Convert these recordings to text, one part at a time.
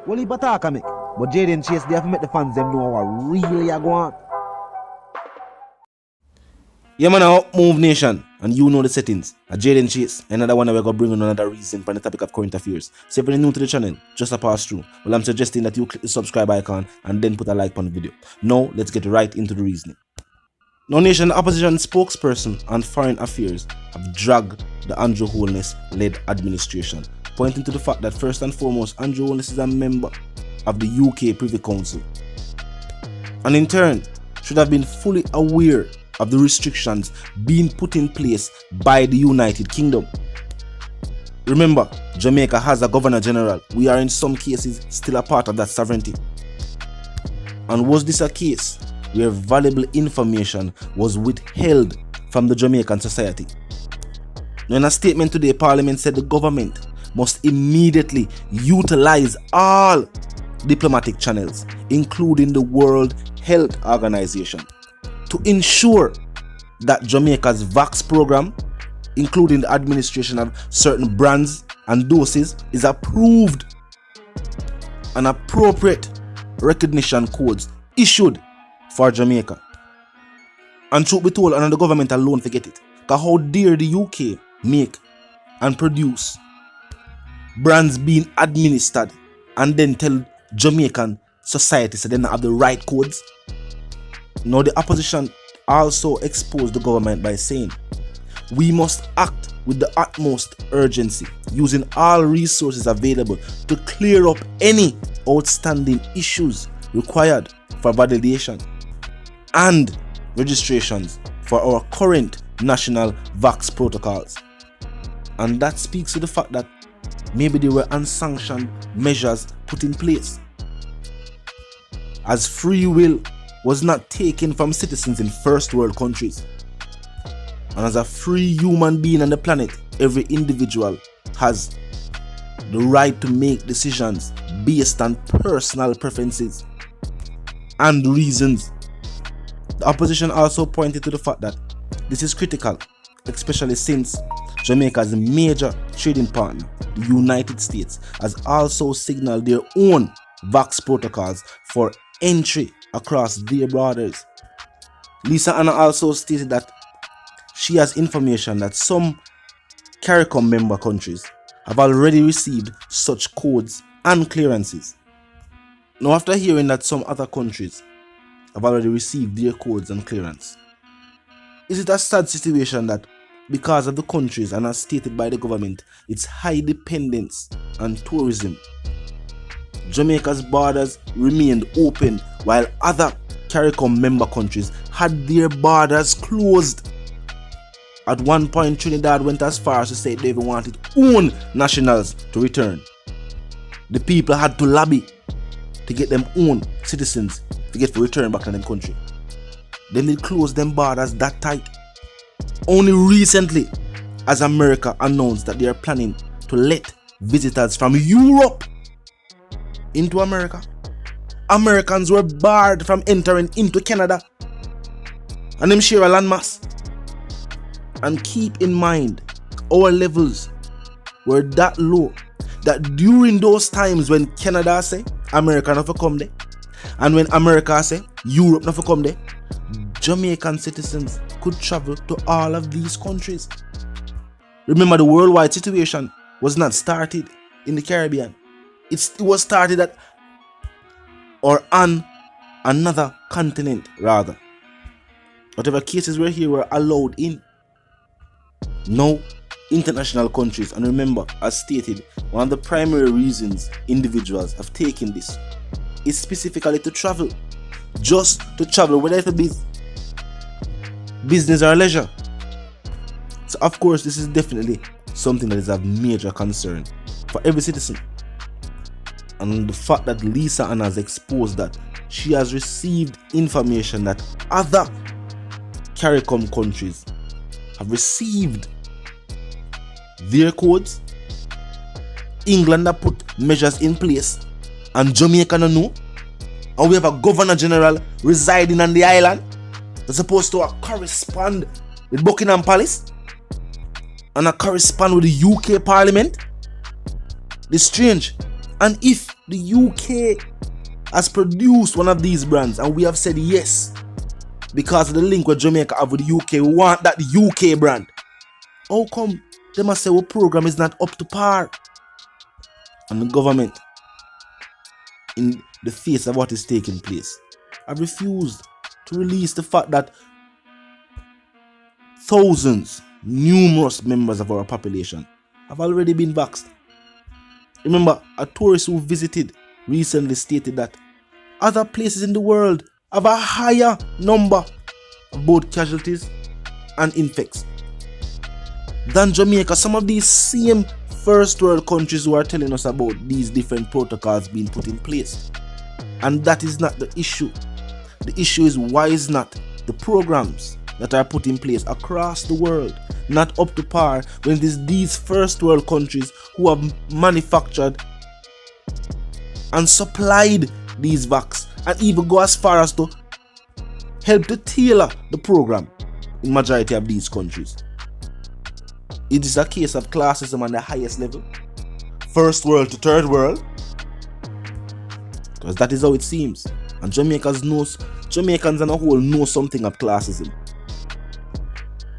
Well, he attack me. But Jaden Chase, they have to make the fans them know what really are going on. Yeah, man, Up Move Nation, and you know the settings. Jaden Chase, another one that we're going to bring on another reason for the topic of current affairs. So if you're new to the channel, just a pass through. Well, I'm suggesting that you click the subscribe icon and then put a like on the video. Now, let's get right into the reasoning. Now, Nation, the opposition spokesperson on foreign affairs have dragged the Andrew Holness-led administration, pointing to the fact that first and foremost, Andrew Holness is a member of the UK Privy Council, and in turn, should have been fully aware of the restrictions being put in place by the United Kingdom. Remember, Jamaica has a Governor General. We are in some cases still a part of that sovereignty. And was this a case where valuable information was withheld from the Jamaican society? Now, in a statement today, Parliament said the government must immediately utilize all diplomatic channels, including the World Health Organization, to ensure that Jamaica's vax program, including the administration of certain brands and doses, is approved and appropriate recognition codes issued for Jamaica. And truth be told, and the government alone forget it. Because how dare the UK make and produce brands being administered and then tell Jamaican society so they don't have the right codes? Now, the opposition also exposed the government by saying, we must act with the utmost urgency, using all resources available to clear up any outstanding issues required for validation and registrations for our current national vax protocols. And that speaks to the fact that maybe there were unsanctioned measures put in place, as free will was not taken from citizens in first world countries. And as a free human being on the planet, every individual has the right to make decisions based on personal preferences and reasons. The opposition also pointed to the fact that this is critical, especially since Jamaica's major trading partner, the United States, has also signaled their own vax protocols for entry across their borders. Lisa Anna also stated that she has information that some CARICOM member countries have already received such codes and clearances. Now, after hearing that some other countries have already received their codes and clearance, is it a sad situation that because of the countries and as stated by the government, its high dependence on tourism, Jamaica's borders remained open while other CARICOM member countries had their borders closed? At one point, Trinidad went as far as to say they even wanted own nationals to return. The people had to lobby to get them own citizens to get to return back to them country. Then they closed them borders that tight. Only recently, as America announced that they are planning to let visitors from Europe into America. Americans were barred from entering into Canada, and them share a landmass. And keep in mind, our levels were that low that during those times when Canada say America not for come there, and when America say Europe not for come there, Jamaican citizens could travel to all of these countries. Remember, the worldwide situation was not started in the Caribbean. It was started at or on another continent rather. Whatever cases were here were allowed in. No international countries, and remember, as stated, one of the primary reasons individuals have taken this is specifically to travel. Just to travel, whether it be business or leisure. So of course, this is definitely something that is of major concern for every citizen. And the fact that Lisa Anna has exposed that she has received information that other CARICOM countries have received their codes, England have put measures in place, and Jamaica no know, and we have a Governor General residing on the island that's supposed to correspond with Buckingham Palace and correspond with the UK Parliament. It's strange. And if The UK has produced one of these brands, and we have said yes. Because of the link with Jamaica have with the UK, we want that UK brand. How come they must say our program is not up to par? And the government, in the face of what is taking place, have refused to release the fact that thousands, numerous members of our population have already been vaxxed. Remember, a tourist who visited recently stated that other places in the world have a higher number of both casualties and infects than Jamaica. Some of these same first world countries who are telling us about these different protocols being put in place. And that is not the issue. The issue is why is not the programs that are put in place across the world not up to par when it is these first world countries who have manufactured and supplied these vaccines and even go as far as to help to tailor the program in majority of these countries. It is a case of classism on the highest level, first world to third world, because that is how it seems. And Jamaicans as a whole know something of classism.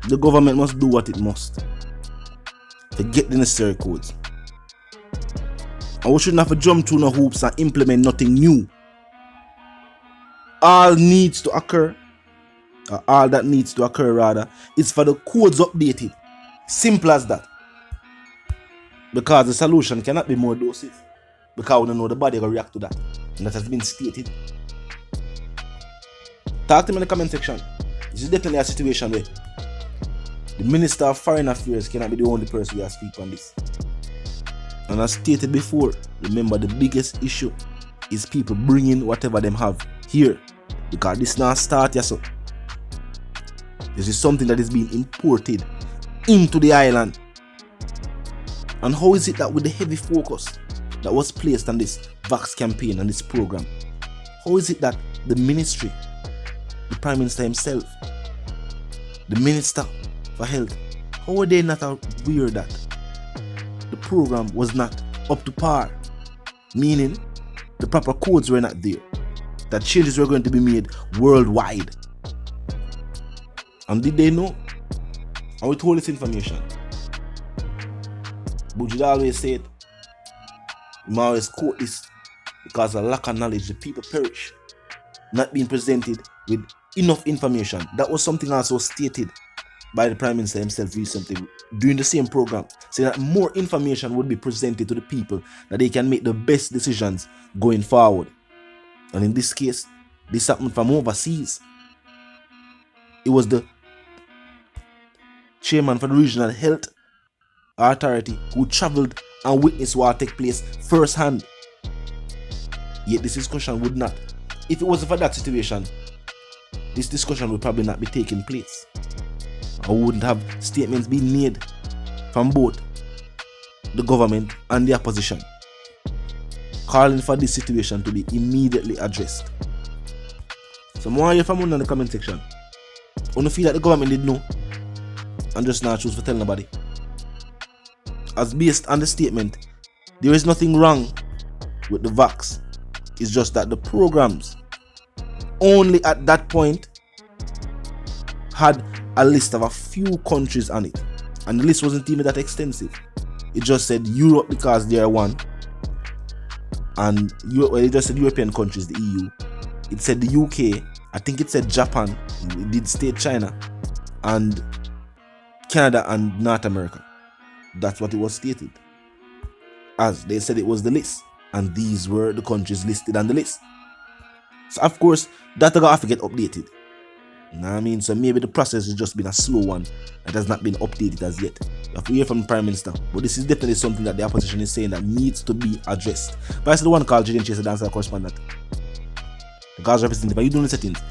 The government must do what it must to get the necessary codes. And we shouldn't have to jump through no hoops and implement nothing new. All that needs to occur is for the codes updated. Simple as that. Because the solution cannot be more doses. Because we don't know the body will react to that. And that has been stated. Talk to me in the comment section. This is definitely a situation where the Minister of Foreign Affairs cannot be the only person who has speak on this. And as stated before, remember the biggest issue is people bringing whatever them have here. Because this now start here, so this is something that is being imported into the island. And how is it that with the heavy focus that was placed on this vax campaign and this program, how is it that the ministry, the Prime Minister himself, the Minister for Health, how are they not aware that the program was not up to par? Meaning the proper codes were not there, that changes were going to be made worldwide. And did they know? And with all this information, Bujid always said, you must always quote this, because of lack of knowledge the people perish, not being presented with enough information. That was something also stated by the Prime Minister himself recently during the same program, saying that more information would be presented to the people that they can make the best decisions going forward. And in this case, this happened from overseas. It was the chairman for the regional health authority who traveled and witnessed what take place firsthand. Yet this discussion would not, if it wasn't for that situation, this discussion would probably not be taking place. I wouldn't have statements being made from both the government and the opposition calling for this situation to be immediately addressed. So more hear from you in the comment section. You feel that the government did know and just not choose to tell nobody? As based on the statement, there is nothing wrong with the vax. It's just that the programs only at that point had a list of a few countries on it, and the list wasn't even that extensive. It just said Europe because they are one, and it just said European countries, the EU. It said the UK, I think it said Japan, it did state China, and Canada and North America. That's what it was stated. As they said it was the list, and these were the countries listed on the list. So of course, that will have to get updated. You know what I mean? So maybe the process has just been a slow one that has not been updated as yet. We have to hear from the Prime Minister. But this is definitely something that the opposition is saying that needs to be addressed. But I said the one called Jaden Chase, the dancer correspondent. The guys representative, are you doing the settings?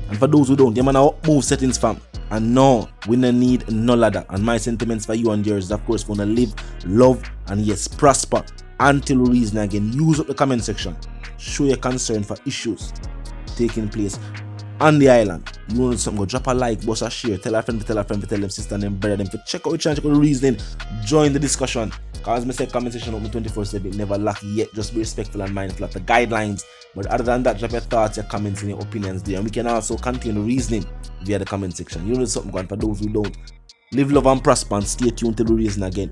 And for those who don't, you man move settings fam. And no, we don't need no ladder. And my sentiments for you and yours is of course want to live, love, and yes, prosper until we reason again. Use up the comment section. Show your concern for issues taking place on the island. You want something, go drop a like, boss a share, tell a friend, tell them sister and them brother them, check out the channel, check out the reasoning, join the discussion. Cause me say comment section open 24/7, never lack yet. Just be respectful and mindful of the guidelines. But other than that, drop your thoughts, your comments, and your opinions there. And we can also continue reasoning via the comment section. You know something going for those who don't. Live, love, and prosper, and stay tuned till we reason again.